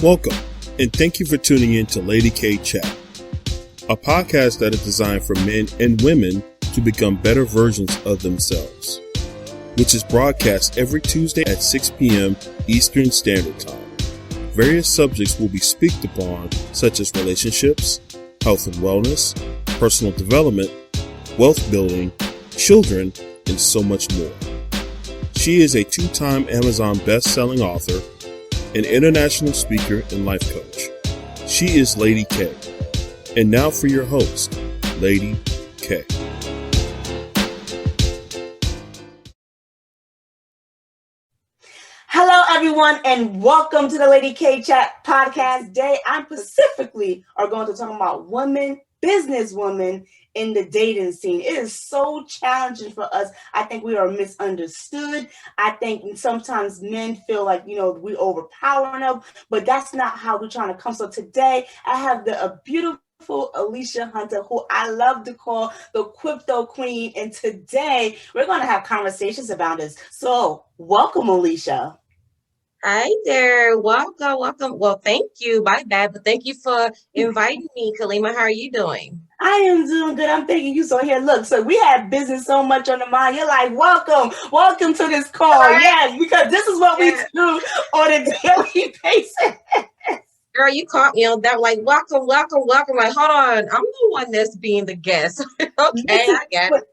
Welcome, and thank you for tuning in to Lady K Chat, a podcast that is designed for men and women to become better versions of themselves, which is broadcast every Tuesday at 6 p.m. Eastern Standard Time. Various subjects will be spoken upon, such as relationships, health and wellness, personal development, wealth building, children, and so much more. She is a 2-time Amazon best-selling author, an international speaker, and life coach. She is Lady K. And now for your host, Lady K. Hello, everyone, and welcome to the Lady K Chat podcast day. I'm specifically going to talk about women, businesswomen in the dating scene. It is so challenging for us. I think we are misunderstood. I think sometimes men feel like, we overpowering them, but that's not how we're trying to come. So today I have a beautiful Aleisha Hunter, who I love to call the crypto queen. And today we're going to have conversations about this. So welcome, Aleisha. Hi there. Welcome. Well, thank you. My bad, but thank you for inviting me, Kalima. How are you doing? I am doing good. I'm thanking you. So here, look, so we have business so much on the mind. You're like, welcome to this call. Right? Yes, because this is what we do on a daily basis. Girl, you caught me on that. Like, welcome. Like, hold on. I'm the one that's being the guest. Okay, I get it.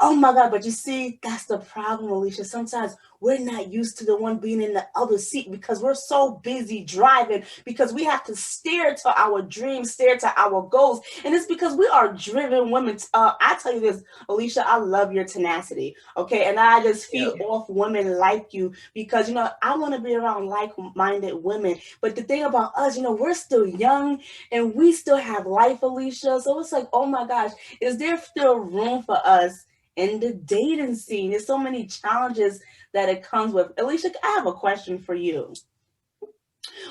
Oh my God, but you see, that's the problem, Aleisha. Sometimes we're not used to the one being in the other seat because we're so busy driving, because we have to steer to our dreams, steer to our goals. And it's because we are driven women. I tell you this, Aleisha, I love your tenacity. Okay. And I just feed off women like you because, I want to be around like-minded women. But the thing about us, we're still young and we still have life, Aleisha. So it's like, oh my gosh, is there still room for us in the dating scene? There's so many challenges that it comes with. Aleisha, I have a question for you.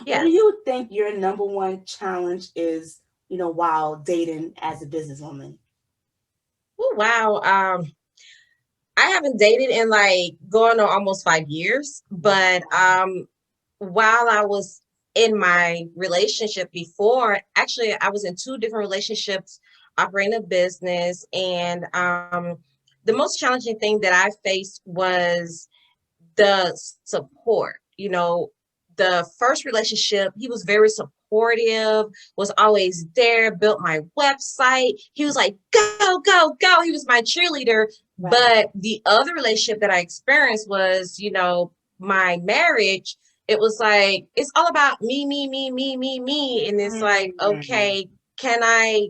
Yes. What do you think your number one challenge is, while dating as a businesswoman? Oh, wow. I haven't dated in going on almost 5 years, but while I was in my relationship before, actually I was in 2 different relationships, operating a business, and the most challenging thing that I faced was the support. The first relationship, he was very supportive, was always there, built my website. He was like, go, go, go. He was my cheerleader. Right. But the other relationship that I experienced was, my marriage. It was like, it's all about me. And it's like, okay, can I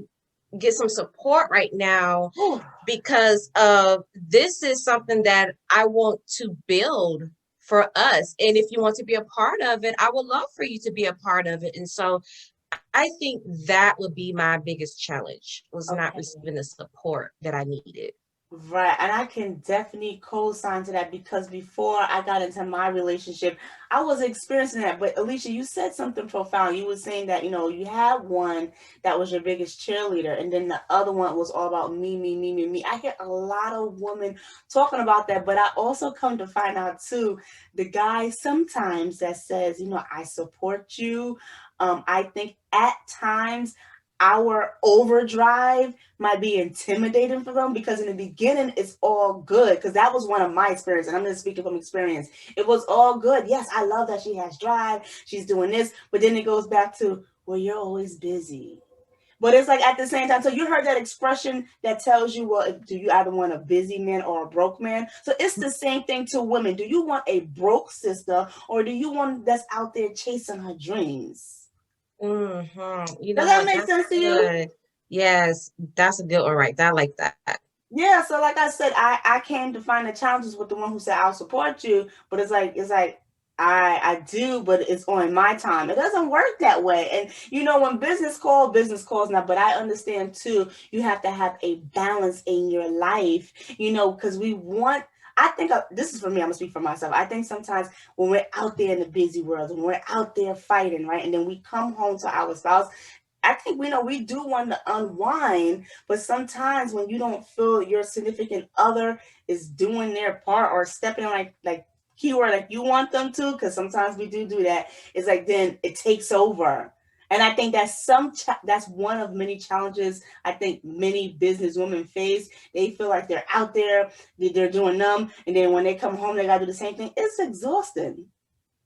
get some support right now? Because this is something that I want to build for us. And if you want to be a part of it, I would love for you to be a part of it. And so I think that would be my biggest challenge, was not receiving the support that I needed. Right. And I can definitely co-sign to that, because before I got into my relationship, I was experiencing that. But Aleisha, you said something profound. You were saying that, you had one that was your biggest cheerleader, and then the other one was all about me. I hear a lot of women talking about that, but I also come to find out too, the guy sometimes that says, I support you. I think at times our overdrive might be intimidating for them, because in the beginning it's all good, because that was one of my experience, and I'm going to speak from experience. It was all good. Yes, I love that she has drive, she's doing this, but then it goes back to, well, you're always busy. But it's like at the same time, so you heard that expression that tells you, well, do you either want a busy man or a broke man? So it's the same thing to women. Do you want a broke sister, or do you want that's out there chasing her dreams? Mm-hmm. Does that make sense to you? Yes, that's a good one, right? I like that. Yeah, so like I said, I came to find the challenges with the one who said I'll support you, but it's like I do, but it's on my time. It doesn't work that way. And when business calls now, but I understand too, you have to have a balance in your life, because I think this is for me, I'm gonna speak for myself. I think sometimes when we're out there in the busy world, when we're out there fighting, right, and then we come home to our spouse, I think we do want to unwind, but sometimes when you don't feel your significant other is doing their part or stepping like keyword like you want them to, because sometimes we do that, it's like then it takes over. And I think that's one of many challenges I think many business women face. They feel like they're out there, they're doing them, and then when they come home, they gotta do the same thing. It's exhausting.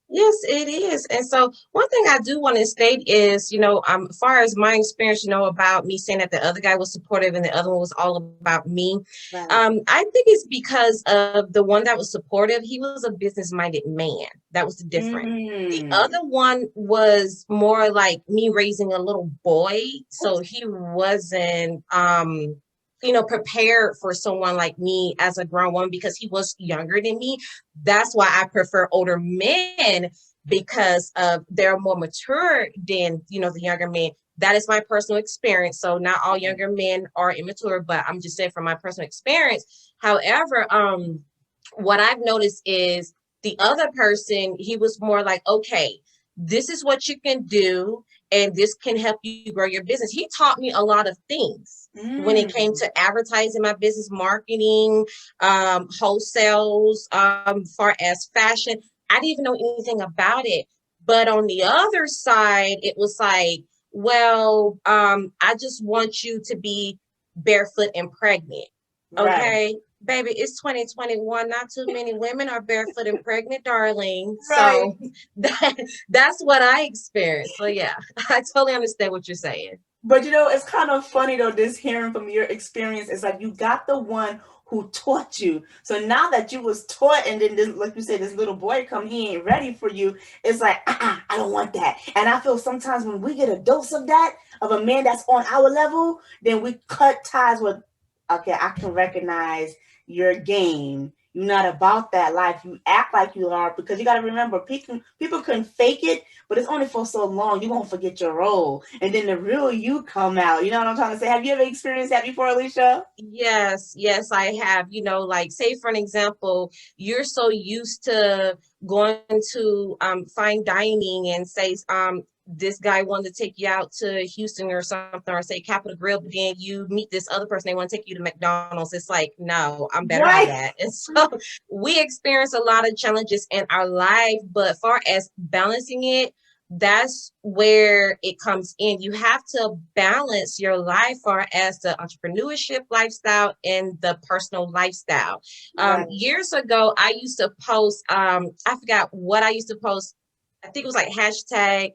Yes, it is. And so one thing I do want to state is, as far as my experience, about me saying that the other guy was supportive and the other one was all about me. Right. I think it's because of the one that was supportive, he was a business-minded man. That was the difference. The Mm. other one was more like me raising a little boy. So he wasn't prepared for someone like me as a grown woman because he was younger than me. That's why I prefer older men, because of they're more mature than the younger men. That is my personal experience. So not all younger men are immature, but I'm just saying from my personal experience. However, what I've noticed is the other person, he was more like, okay, this is what you can do, and this can help you grow your business. He taught me a lot of things when it came Mm. to advertising my business, marketing, wholesales, far as fashion. I didn't even know anything about it. But on the other side, it was like, well, I just want you to be barefoot and pregnant. Right. Okay, baby, it's 2021. Not too many women are barefoot and pregnant, darling. Right. So that's what I experienced. So yeah, I totally understand what you're saying. But it's kind of funny though, this hearing from your experience. It's like you got the one who taught you. So now that you was taught, and then this, like you said, this little boy come, he ain't ready for you. It's like, I don't want that. And I feel sometimes when we get a dose of that, of a man that's on our level, then we cut ties with, okay, I can recognize your game. You're not about that life. You act like you are, because you got to remember, people can fake it, but it's only for so long. You won't forget your role, and then the real you come out. You know what I'm trying to say? Have you ever experienced that before, Aleisha? Yes, I have. Like say for an example, you're so used to going to fine dining and say this guy wanted to take you out to Houston or something, or say Capitol Grill, but then you meet this other person, they want to take you to McDonald's. It's like, no, I'm better than Right. that. And so we experience a lot of challenges in our life, but far as balancing it, that's where it comes in. You have to balance your life far as the entrepreneurship lifestyle and the personal lifestyle. Right. Years ago, I used to post, I forgot what I used to post. I think it was like hashtag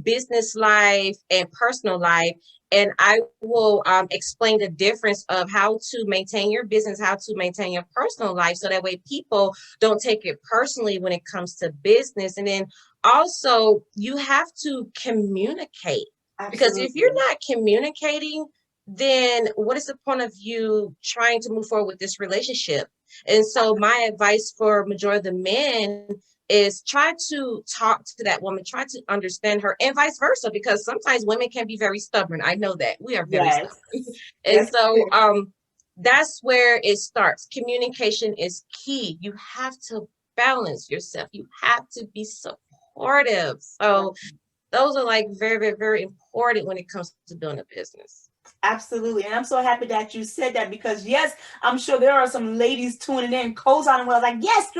business life and personal life. And I will explain the difference of how to maintain your business, how to maintain your personal life. So that way people don't take it personally when it comes to business. And then also, you have to communicate, because if you're Absolutely. not communicating, then what is the point of you trying to move forward with this relationship? And so my advice for majority of the men is try to talk to that woman, try to understand her, and vice versa, because sometimes women can be very stubborn. I know that we are very Yes. stubborn. And Yes. so that's where it starts. Communication is key. You have to balance yourself. You have to be supportive. So those are like very, very, very important when it comes to building a business. Absolutely. And I'm so happy that you said that, because yes, I'm sure there are some ladies tuning in, co-signing well, like, yes,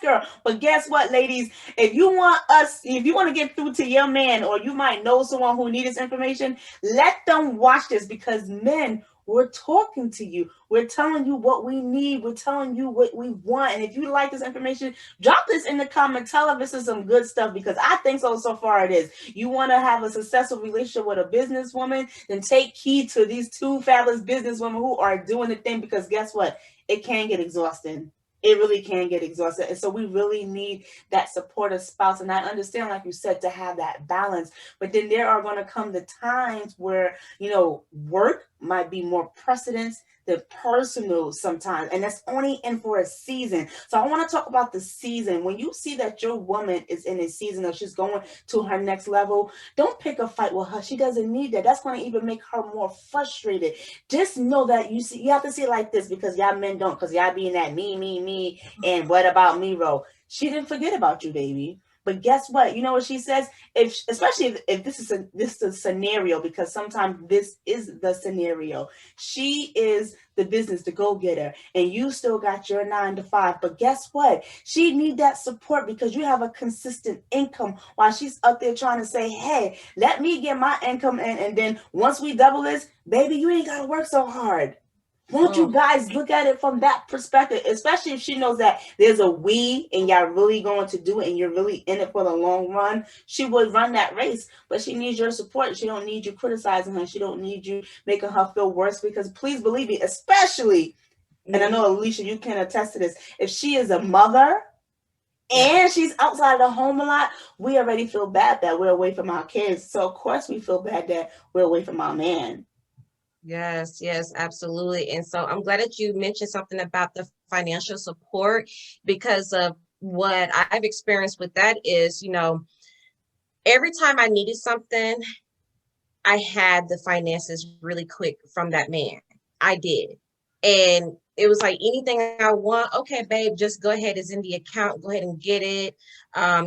girl. But guess what, ladies? If you want to get through to your man, or you might know someone who needs this information, let them watch this, because men, we're talking to you. We're telling you what we need. We're telling you what we want. And if you like this information, drop this in the comment. Tell us this is some good stuff, because I think so far it is. You want to have a successful relationship with a businesswoman, then take heed to these two fabulous businesswomen who are doing the thing, because guess what? It can get exhausting. It really can get exhausted. And so we really need that supportive spouse. And I understand, like you said, to have that balance. But then there are going to come the times where, work might be more precedence than personal sometimes. And that's only in for a season. So I want to talk about the season. When you see that your woman is in a season, or she's going to her next level, don't pick a fight with her. She doesn't need that. That's going to even make her more frustrated. Just know that you have to see it like this, because y'all men don't, because y'all be in that me, and what about me role. She didn't forget about you, baby. But guess what? You know what she says? Especially if this is a scenario, because sometimes this is the scenario. She is the business, the go-getter, and you still got your 9 to 5. But guess what? She need that support because you have a consistent income while she's up there trying to say, hey, let me get my income in, and then once we double this, baby, you ain't gotta work so hard. Won't you guys look at it from that perspective, especially if she knows that there's a we and y'all really going to do it and you're really in it for the long run? She would run that race, but she needs your support. She don't need you criticizing her. She don't need you making her feel worse, because please believe me, especially, and I know Aleisha, you can attest to this, if she is a mother and she's outside of the home a lot, we already feel bad that we're away from our kids. So of course we feel bad that we're away from our man. Yes, yes, absolutely. And so I'm glad that you mentioned something about the financial support, because of what I've experienced with that is, every time I needed something, I had the finances really quick from that man. I did. And it was like, anything I want, okay, babe, just go ahead. It's in the account. Go ahead and get it.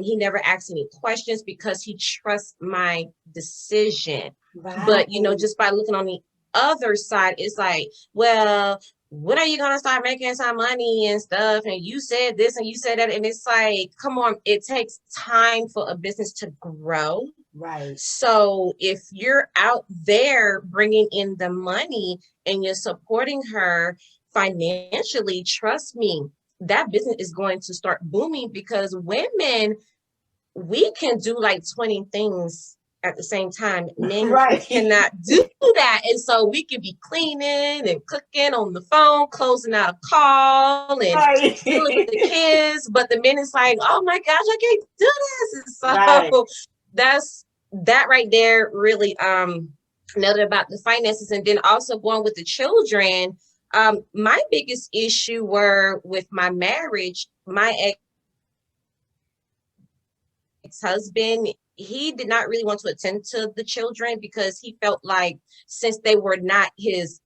He never asked any questions because he trusts my decision. Right. But, just by looking on the other side, it's like, well, when are you going to start making some money and stuff? And you said this and you said that. And it's like, come on, it takes time for a business to grow. Right. So if you're out there bringing in the money and you're supporting her financially, trust me, that business is going to start booming, because women, we can do like 20 things at the same time. Men cannot do that. And so we can be cleaning and cooking on the phone, closing out a call and dealing with the kids. But the men is like, oh my gosh, I can't do this. And so that's that right there really noted about the finances. And then also going with the children. My biggest issue were with my marriage. My ex-husband, he did not really want to attend to the children because he felt like, since they were not his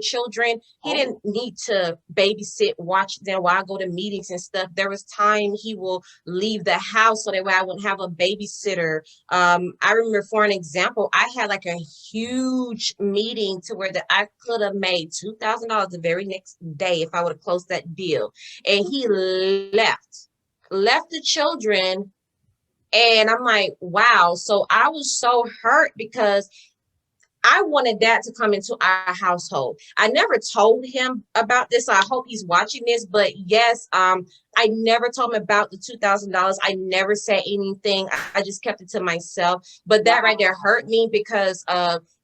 children, he didn't need to babysit, watch them while I go to meetings and stuff. There was time he will leave the house so that way I wouldn't have a babysitter. I remember, for an example, I had like a huge meeting to where that I could have made $2,000 the very next day if I would have closed that deal. And he left the children. And I'm like, wow. So I was so hurt because I wanted that to come into our household. I never told him about this, so I hope he's watching this. But yes, I never told him about the $2,000. I never said anything. I just kept it to myself. But that right there hurt me because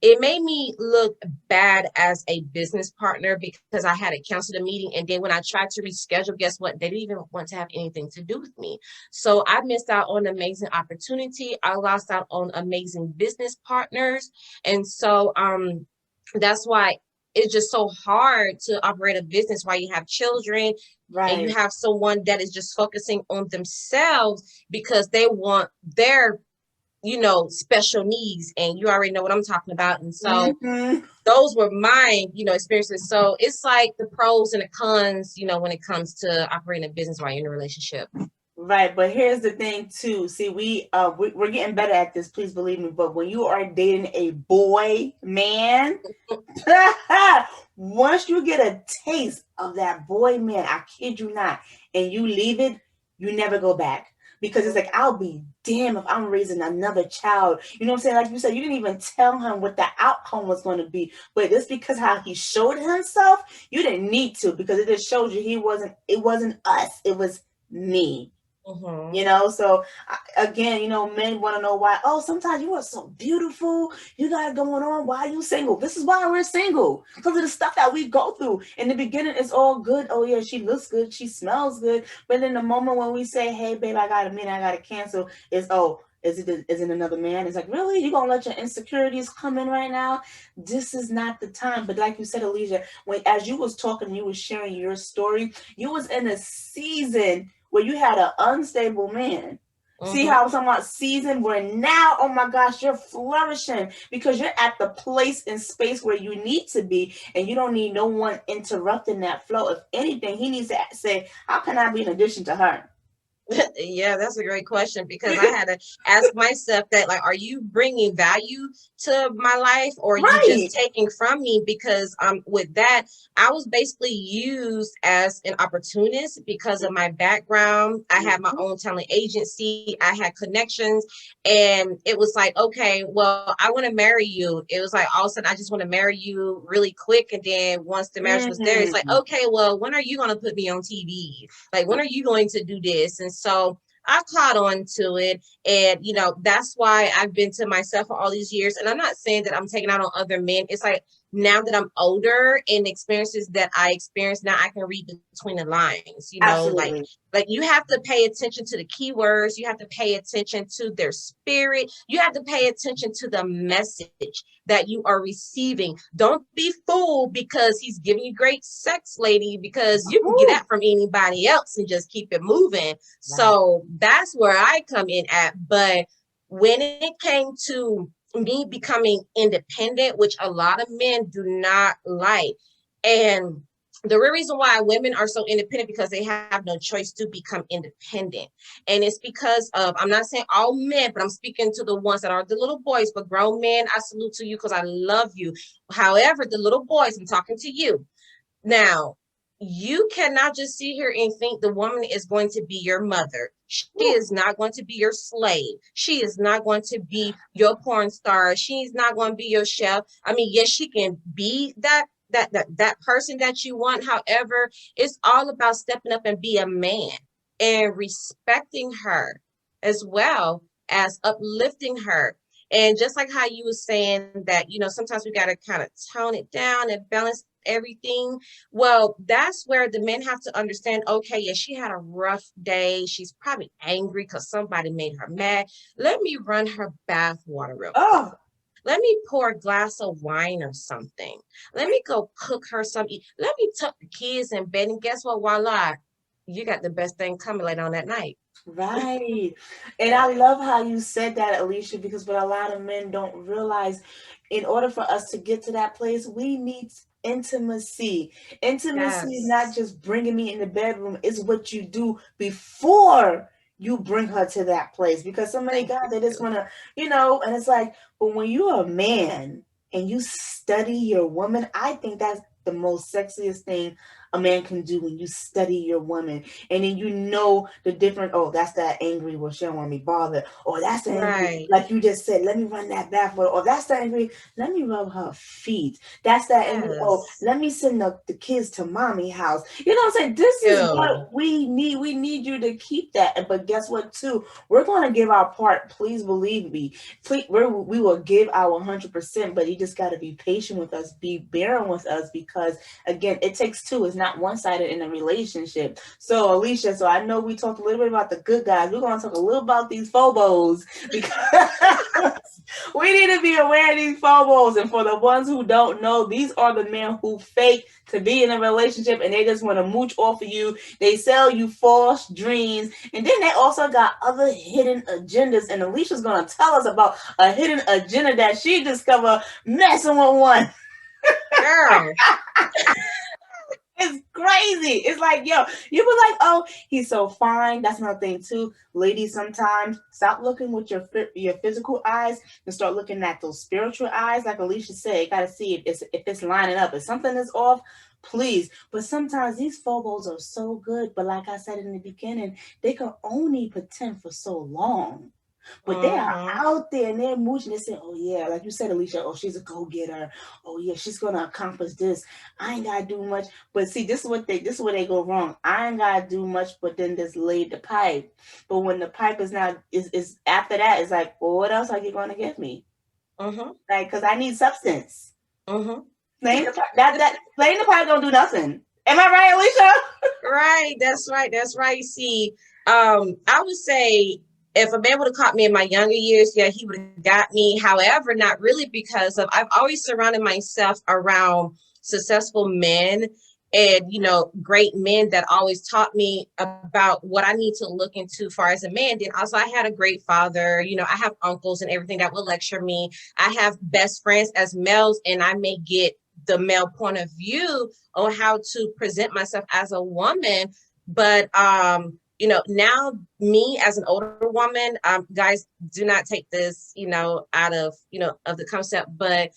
it made me look bad as a business partner, because I had to cancel the meeting. And then when I tried to reschedule, guess what? They didn't even want to have anything to do with me. So I missed out on an amazing opportunity. I lost out on amazing business partners. And so that's why it's just so hard to operate a business while you have children, and you have someone that is just focusing on themselves because they want their, special needs. And you already know what I'm talking about. And so those were my, experiences. So it's like the pros and the cons, when it comes to operating a business while you're in a relationship. Right, but here's the thing too. See, we're getting better at this, please believe me. But when you are dating a boy man, once you get a taste of that boy man, I kid you not, and you leave it, you never go back. Because it's like, I'll be damned if I'm raising another child. You know what I'm saying? Like you said, you didn't even tell him what the outcome was going to be. But just because how he showed himself, you didn't need to, because it just showed you it wasn't us, it was me. So again, men want to know why. Oh, sometimes you are so beautiful, you got it going on, why are you single? This is why we're single, because of the stuff that we go through. In the beginning, it's all good. Oh yeah, she looks good, she smells good. But in the moment when we say, hey babe, I got a meeting, I gotta cancel, is it another man? It's like, really? You gonna let your insecurities come in right now? This is not the time. But like you said, Aleisha, as you was talking, you was sharing your story, you was in a season where you had an unstable man. See how I'm talking about season where now, oh my gosh, you're flourishing because you're at the place and space where you need to be, and you don't need no one interrupting that flow. If anything, he needs to say, how can I be in addition to her? Yeah, that's a great question because I had to ask myself that, like, are you bringing value to my life or are you Right. just taking from me? Because with that, I was basically used as an opportunist because of my background. I had my Mhm. own talent agency, I had connections, and it was like, okay, well, I want to marry you. It was like all of a sudden I just want to marry you really quick. And then once the marriage was there, it's like, Mm. okay, well, when are you gonna put me on TV? Like, when are you going to do this? And so I caught on to it. And, that's why I've been to myself for all these years. And I'm not saying that I'm taking out on other men. It's like now that I'm older and experiences that I experienced, now I can read between the lines, Absolutely. like you have to pay attention to the keywords. You have to pay attention to their spirit. You have to pay attention to the message that you are receiving. Don't be fooled because he's giving you great sex, lady, because you can get Woo. that from anybody else and just keep it moving. Right. So that's where I come in at. But when it came to me becoming independent, which a lot of men do not like, and the real reason why women are so independent because they have no choice to become independent. And it's because of, I'm not saying all men, but I'm speaking to the ones that are the little boys, but grown men, I salute to you because I love you. However, the little boys, I'm talking to you. Now, you cannot just sit here and think the woman is going to be your mother. She Woo. is not going to be your slave. She is not going to be your porn star. She's not going to be your chef. I mean, yes, she can be that person that you want. However, it's all about stepping up and be a man and respecting her as well as uplifting her. And just like how you were saying that, sometimes we got to kind of tone it down and balance everything. Well, that's where the men have to understand, okay, yeah, she had a rough day. She's probably angry because somebody made her mad. Let me run her bath water real quick. Oh, Let me pour a glass of wine or something. Let me go cook her something. Let me tuck the kids in bed. And guess what? Voila, you got the best thing coming later on that night. right. And I love how you said that, Aleisha, because what a lot of men don't realize, in order for us to get to that place, we need intimacy. Intimacy is not Yes. just bringing me in the bedroom, it's what you do before you bring her to that place. Because so many Thank guys, they just you. want to, and it's like, but when you're a man and you study your woman, I think that's the most sexiest thing a man can do when you study your woman. And then the different, oh, that's that angry, well, she don't want me bothered. Or that's the angry, Right. like you just said, let me run that back for her. Or that's the angry, let me rub her feet. That's that angry, oh, Yes. let me send the kids to mommy house. You know what I'm saying? This is You. what we need. We need you to keep that. But guess what, too? We're going to give our part. Please believe me. We will give our 100%, but you just got to be patient with us, be bearing with us, because again, it takes two. It's not one-sided in a relationship. So Aleisha, so I know we talked a little bit about the good guys. We're going to talk a little about these phobos, because we need to be aware of these phobos. And for the ones who don't know, these are the men who fake to be in a relationship and they just want to mooch off of you. They sell you false dreams. And then they also got other hidden agendas. And Alicia's going to tell us about a hidden agenda that she discovered messing with one. Girl. It's crazy. It's like, yo, you be like, oh, he's so fine. That's another thing too. Ladies, sometimes stop looking with your physical eyes and start looking at those spiritual eyes. Like Aleisha said, you gotta see if it's lining up. If something is off, please. But sometimes these phobos are so good. But like I said in the beginning, they can only pretend for so long. But they are Mm-hmm. out there and they're mooching. They say, oh yeah, like you said, Aleisha, oh, she's a go-getter. Oh yeah, she's gonna accomplish this. I ain't gotta do much. But see, this is where they go wrong. I ain't gotta do much, but then just lay the pipe. But when the pipe is not is after that, it's like, well, what else are you gonna give me? Mm-hmm. Like, cause I need substance. Mm-hmm. Laying the pipe, that laying the pipe don't do nothing. Am I right, Aleisha? Right. That's right. That's right. See, I would say if a man would have caught me in my younger years, yeah, he would have got me. However, not really because of I've always surrounded myself around successful men and great men that always taught me about what I need to look into far as a man. Then also I had a great father, I have uncles and everything that will lecture me. I have best friends as males, and I may get the male point of view on how to present myself as a woman. But now me as an older woman, guys, do not take this, out of, of the concept. But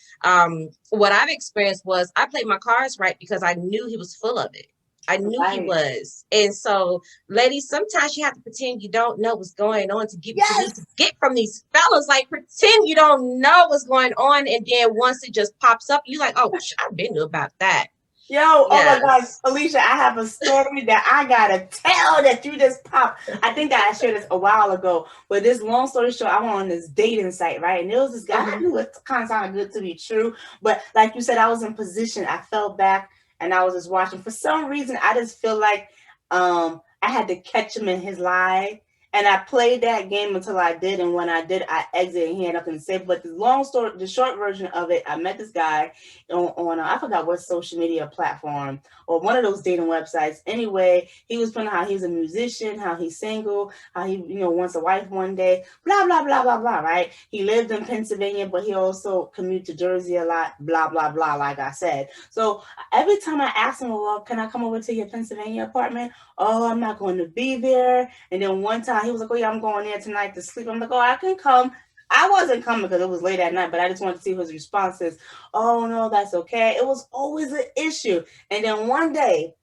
what I've experienced was I played my cards right because I knew he was full of it. I knew he Right. was. And so, ladies, sometimes you have to pretend you don't know what's going on to get what you need Yes. to get from these fellas. Like, pretend you don't know what's going on. And then once it just pops up, you're like, oh, I been knew about that. Yo, oh my gosh, Yes. Aleisha, I have a story that I gotta tell that you just popped. I think that I shared this a while ago, but this long story short, I went on this dating site, right? And there was this guy, I knew it kind of sounded good to be true, but like you said, I was in position. I fell back and I was just watching. For some reason, I just feel like I had to catch him in his lie. And I played that game until I did, and when I did, I exited and he had nothing to say. But the short version of it, I met this guy on I forgot what social media platform or one of those dating websites. Anyway, he was putting how he's a musician, how he's single, how he wants a wife one day, blah blah blah blah blah. Right? He lived in Pennsylvania, but he also commute to Jersey a lot, blah blah blah. Like I said, so every time I asked him, well, can I come over to your Pennsylvania apartment? Oh, I'm not going to be there. And then one time he was like, oh yeah, I'm going there tonight to sleep. I'm like, oh, I can come. I wasn't coming because it was late at night, but I just wanted to see his responses. Oh no, that's okay. It was always an issue. And then one day,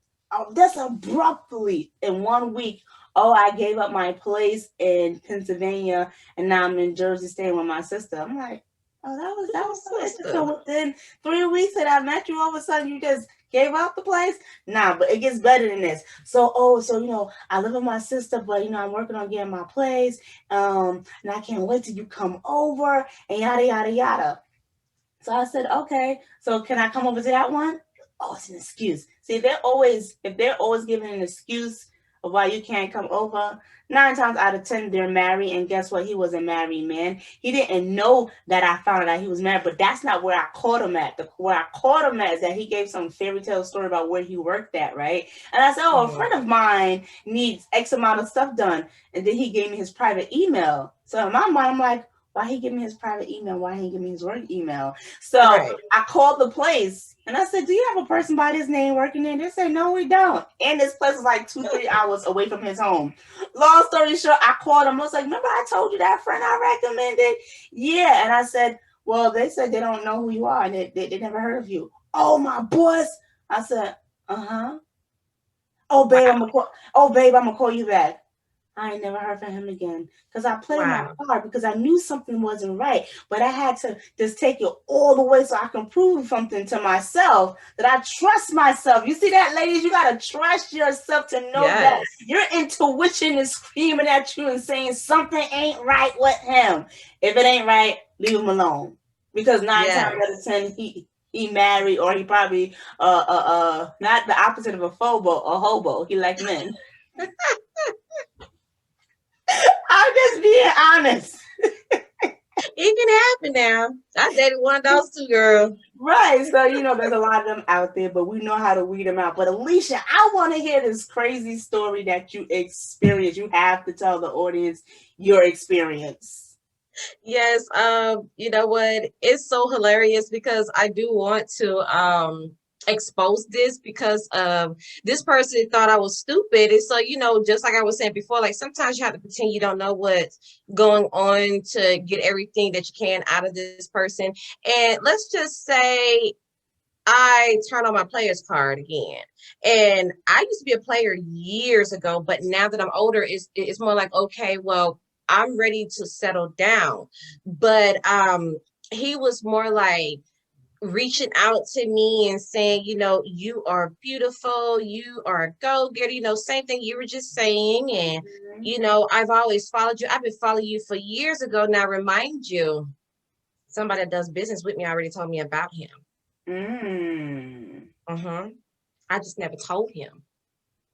just abruptly in 1 week, I gave up my place in Pennsylvania and now I'm in Jersey staying with my sister. I'm like, oh, that was so interesting. So within 3 weeks that I met you, all of a sudden you just gave up the place? Nah, but it gets better than this. So I live with my sister, but I'm working on getting my place. And I can't wait till you come over and yada yada yada. So I said, okay. So can I come over to that one? Oh, it's an excuse. See, if they're always giving an excuse of why you can't come over, 9 times out of 10 they're married. And guess what? He was a married man. He didn't know that I found out he was married, but that's not where I caught him at. Where I caught him at is that he gave some fairy tale story about where he worked at, right? And I said, a friend of mine needs X amount of stuff done. And then he gave me his private email. So in my mind, I'm like, why he give me his private email? Why he give me his work email? So I called the place and I said, do you have a person by this name working there? They said, no, we don't. And this place is like 2-3 hours away from his home. Long story short, I called him. I was like, remember I told you that friend I recommended? Yeah. And I said, well, they said they don't know who you are and they never heard of you. Oh, my boss. I said, uh-huh. Oh, babe, I'm gonna call you back. I ain't never heard from him again because I played my part because I knew something wasn't right, but I had to just take it all the way so I can prove something to myself that I trust myself. You see that, ladies? You got to trust yourself to know that your intuition is screaming at you and saying something ain't right with him. If it ain't right, leave him alone because 9 times out of 10, he married or he probably not the opposite of a hobo. He like men. I'm just being honest. It can happen now. I dated one of those two girls. Right. So, there's a lot of them out there, but we know how to weed them out. But Aleisha, I want to hear this crazy story that you experienced. You have to tell the audience your experience. Yes. You know what? It's so hilarious because I do want to expose this because this person thought I was stupid. And so, just like I was saying before, like sometimes you have to pretend you don't know what's going on to get everything that you can out of this person. And let's just say I turn on my player's card again. And I used to be a player years ago, but now that I'm older, it's more like, okay, well, I'm ready to settle down. But he was more like reaching out to me and saying, you are beautiful, you are a go-getter, same thing you were just saying. And, I've always followed you. I've been following you for years ago. Now, remind you, somebody that does business with me already told me about him. I just never told him.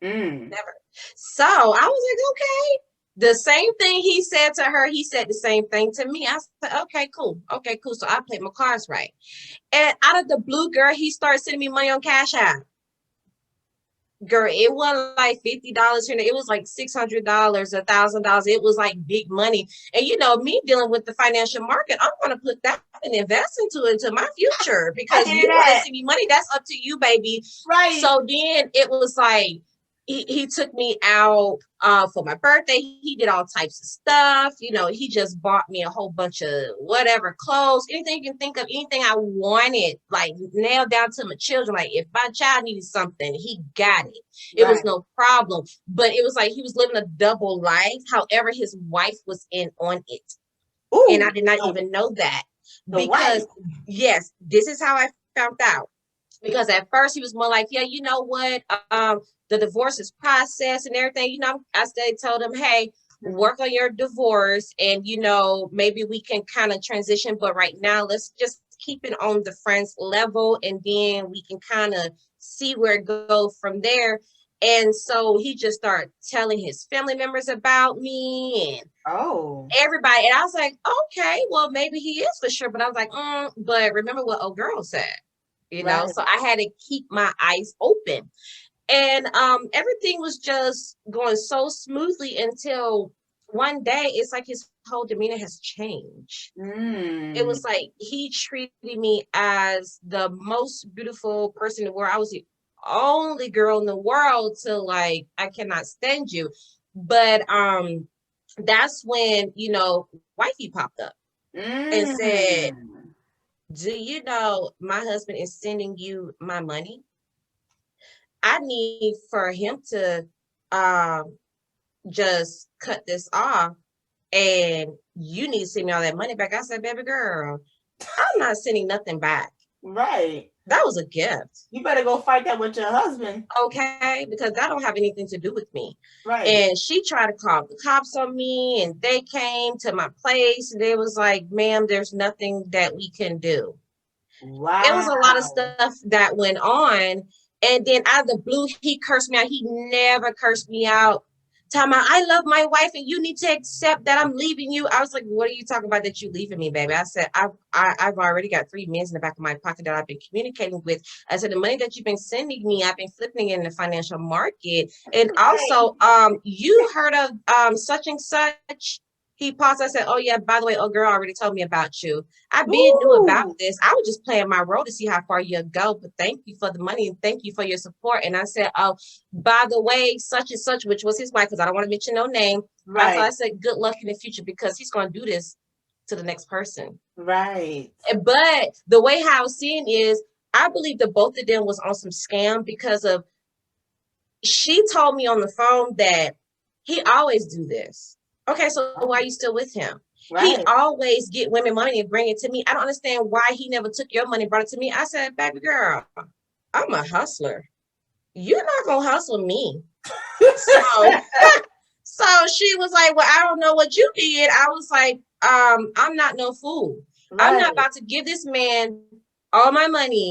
Never. So I was like, okay. The same thing he said to her, he said the same thing to me. I said, okay, cool. So I played my cards right. And out of the blue, girl, he started sending me money on Cash App. Girl, it wasn't like $50 here. It was like $600, $1,000. It was like big money. And me dealing with the financial market, I'm going to put that and invest into my future because you want to send me money. That's up to you, baby. Right. So then it was like, he took me out for my birthday. He did all types of stuff. You know, he just bought me a whole bunch of whatever clothes, anything you can think of, anything I wanted, like nailed down to my children. Like if my child needed something, he got it. It was Right. no problem. But it was like he was living a double life. However, his wife was in on it. And I Ooh, did not the, even know that the because, wife. yes, this is how I found out. Because at first he was more like, yeah, you know what? The divorce is processed and everything. You know, I still told him, hey, Mhm. work on your divorce and, you know, maybe we can kind of transition. But right now, let's just keep it on the friends level and then we can kind of see where it goes from there. And so he just started telling his family members about me and Oh, everybody. And I was like, okay, well, maybe he is for sure. But I was like, but remember what old girl said, you know? right. So I had to keep my eyes open. And everything was just going so smoothly until one day it's like his whole demeanor has changed. It Mm. was like he treated me as the most beautiful person in the world. I was the only girl in the world to like, I cannot stand you. But that's when, you know, wifey popped up and said, Mm. do you know my husband is sending you my money? I need for him to um just cut this off and you need to send me all that money back. I said, baby girl, I'm not sending nothing back. Right. That was a gift. You better go fight that with your husband. Okay, because that don't have anything to do with me. Right. And she tried to call the cops on me and they came to my place and they was like, ma'am, there's nothing that we can do. It was a lot of Wow. stuff that went on. And then out of the blue, he cursed me out. He never cursed me out. Talking about, I love my wife and you need to accept that I'm leaving you. I was like, what are you talking about that you leaving me, baby? I said, I've already got 3 men in the back of my pocket that I've been communicating with. I said, the money that you've been sending me, I've been flipping it in the financial market. And Right. also, you heard of such and such. He paused. I said, oh yeah, by the way, oh girl already told me about you. I been knew about Ooh. this. I was just playing my role to see how far you go. But thank you for the money and thank you for your support. And I said, oh, by the way, such and such, which was his wife, because I don't want to mention no name. I Right. said, good luck in the future because he's going to do this to the next person. Right. But the way how I was seeing is, I believe that both of them was on some scam because of she told me on the phone that he always do this. Okay, so why are you still with him? He Right. always get women money and bring it to me. I don't understand why he never took your money and brought it to me. I said, baby girl, I'm a hustler. You're not gonna hustle me. So so she was like, well, I don't know what you did. I was like, I'm not no fool. I'm not Right. about to give this man all my money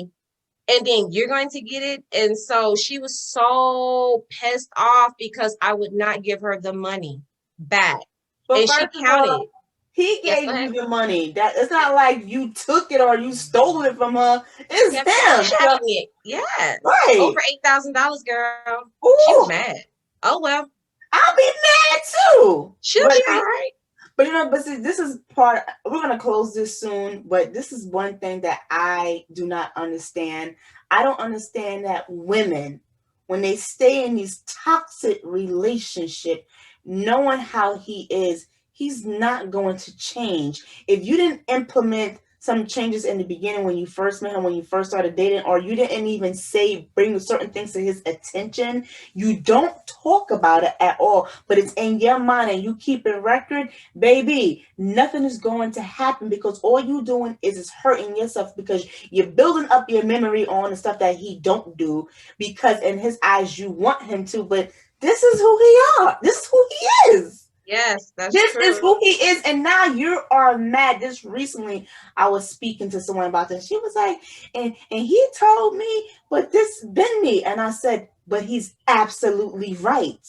and then you're going to get it. And so she was so pissed off because I would not give her the money back. But And she first of all, counted. he Yes, go gave ahead. you the money. That it's not like you took it or you stole it from her. It's Kept him. cash So, apping it. Yes. right. Over $8,000, girl. She was Ooh, mad. Oh well. I'll be mad too. She'll But be all see, right. but see, this is part. We're gonna close this soon. But this is one thing that I do not understand. I don't understand that women, when they stay in these toxic relationship, knowing how he is, he's not going to change. If you didn't implement some changes in the beginning when you first met him, when you first started dating, or you didn't even say bring certain things to his attention, you don't talk about it at all, but it's in your mind and you keep it record, baby, nothing is going to happen because all you doing is hurting yourself because you're building up your memory on the stuff that he don't do because in his eyes you want him to, but this is who he are. This is who he is. Yes, that's This is true. who he is, and now you are mad. Just recently, I was speaking to someone about this. She was like, and he told me, but this been me, and I said, but he's absolutely right.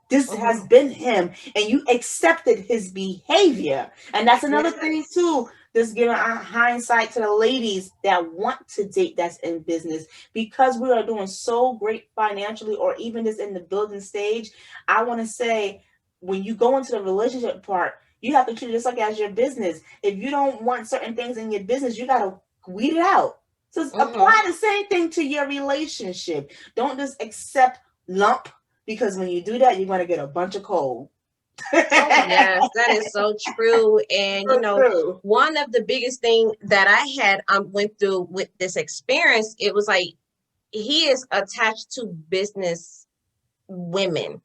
This has Mhm. been him, and you accepted his behavior, and that's another thing Yes. too. Just giving hindsight to the ladies that want to date that's in business because we are doing so great financially, or even just in the building stage. I want to say when you go into the relationship part, you have to treat it just like as your business. If you don't want certain things in your business, you gotta weed it out. So Mhm. apply the same thing to your relationship. Don't just accept lump because when you do that, you're going to get a bunch of cold. Oh yes, that is so true. And So true. one of the biggest thing that I had went through with this experience, it was like he is attached to business women.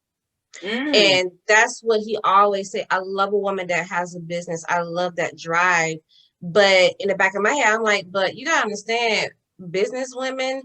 And that's what he always said. I love a woman that has a business. I love that drive. But in the back of my head, I'm like, but you gotta understand, business women,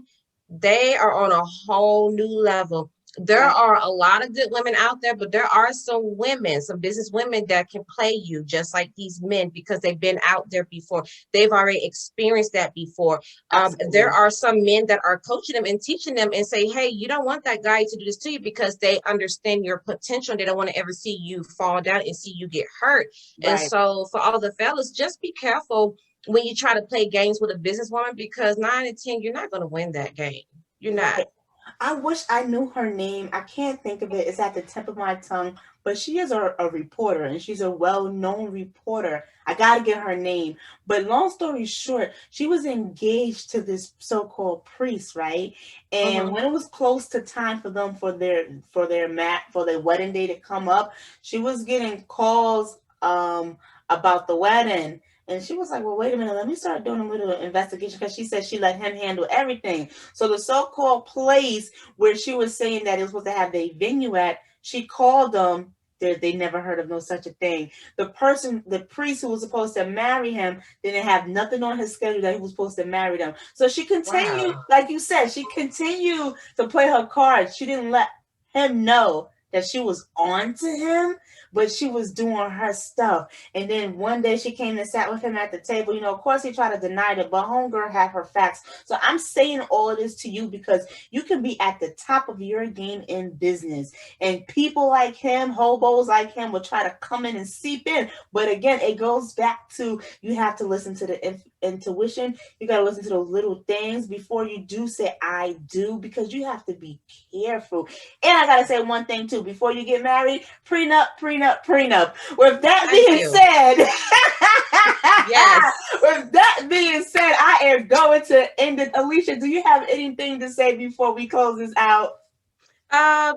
they are on a whole new level. There Right. are a lot of good women out there, but there are some women, some business women that can play you just like these men because they've been out there before. They've already experienced that before. There Absolutely. are some men that are coaching them and teaching them and say, hey, you don't want that guy to do this to you because they understand your potential. They don't want to ever see you fall down and see you get hurt. And Right. so for all the fellas, just be careful when you try to play games with a businesswoman because 9 out of 10, you're not going to win that game. You're not. Right. I wish I knew her name. I can't think of it. It's at the tip of my tongue. But she is a reporter, and she's a well-known reporter. I gotta get her name. But long story short, she was engaged to this so-called priest, right? And Mm-hmm. when it was close to time for them for their wedding day to come up, she was getting calls about the wedding. And she was like, well, wait a minute, let me start doing a little investigation because she said she let him handle everything. So the so-called place where she was saying that it was supposed to have the venue at, she called them. They never heard of no such a thing. The priest who was supposed to marry him, didn't have nothing on his schedule that he was supposed to marry them. So she continued, Wow. like you said, she continued to play her cards. She didn't let him know that she was on to him, but she was doing her stuff. And then one day she came and sat with him at the table. Of course he tried to deny it, but homegirl had her facts. So I'm saying all of this to you because you can be at the top of your game in business. And people like him, hobos like him, will try to come in and seep in. But again, it goes back to you have to listen to the intuition. You got to listen to those little things before you do say I do, because you have to be careful. And I got to say one thing too, before you get married, prenup, prenup, prenup. With that Thank being you. said, Yes. with that being said, I am going to end it. Aleisha, do you have anything to say before we close this out?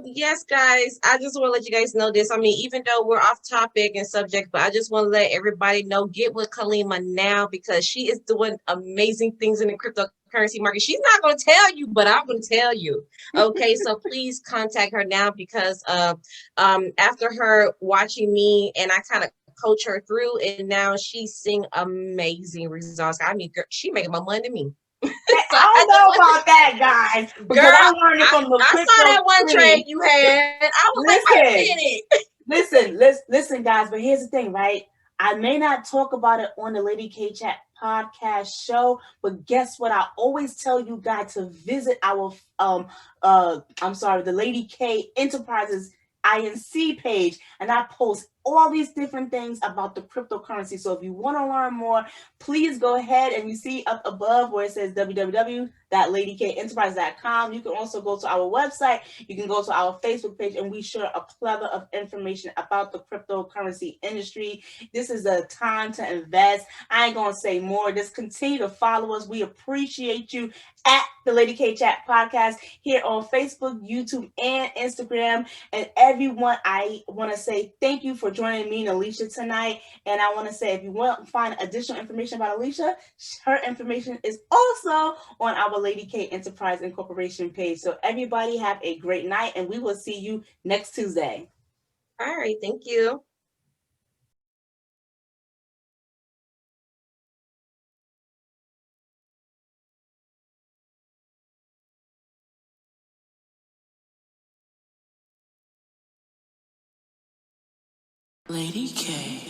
Yes, guys, I just want to let you guys know this. I mean, even though we're off topic and subject, but I just want to let everybody know, get with Kalima now because she is doing amazing things in the cryptocurrency market. She's not going to tell you, but I'm going to tell you. Okay, so please contact her now because after her watching me and I kind of coach her through, and now she's seeing amazing results. I mean, girl, she making more money than me. So I I don't just know want about that, guys, because girl, I learned it from the I saw crypto that one trade queen. you had. I was like, wait a Listen, minute. listen, guys. But here's the thing, right? I may not talk about it on the Lady K Chat podcast show, but guess what? I always tell you guys to visit our the Lady K Enterprises INC page, and I post all these different things about the cryptocurrency. So if you want to learn more, please go ahead and you see up above where it says www.ladykenterprise.com. You can also go to our website. You can go to our Facebook page, and we share a plethora of information about the cryptocurrency industry. This is a time to invest. I ain't going to say more. Just continue to follow us. We appreciate you at the Lady K Chat podcast here on Facebook, YouTube, and Instagram. And everyone, I want to say thank you for joining me and Aleisha tonight. And I want to say, if you want to find additional information about Aleisha, her information is also on our Lady K Enterprise Incorporation page. So everybody have a great night, and we will see you next Tuesday. All right, thank you. Lady K.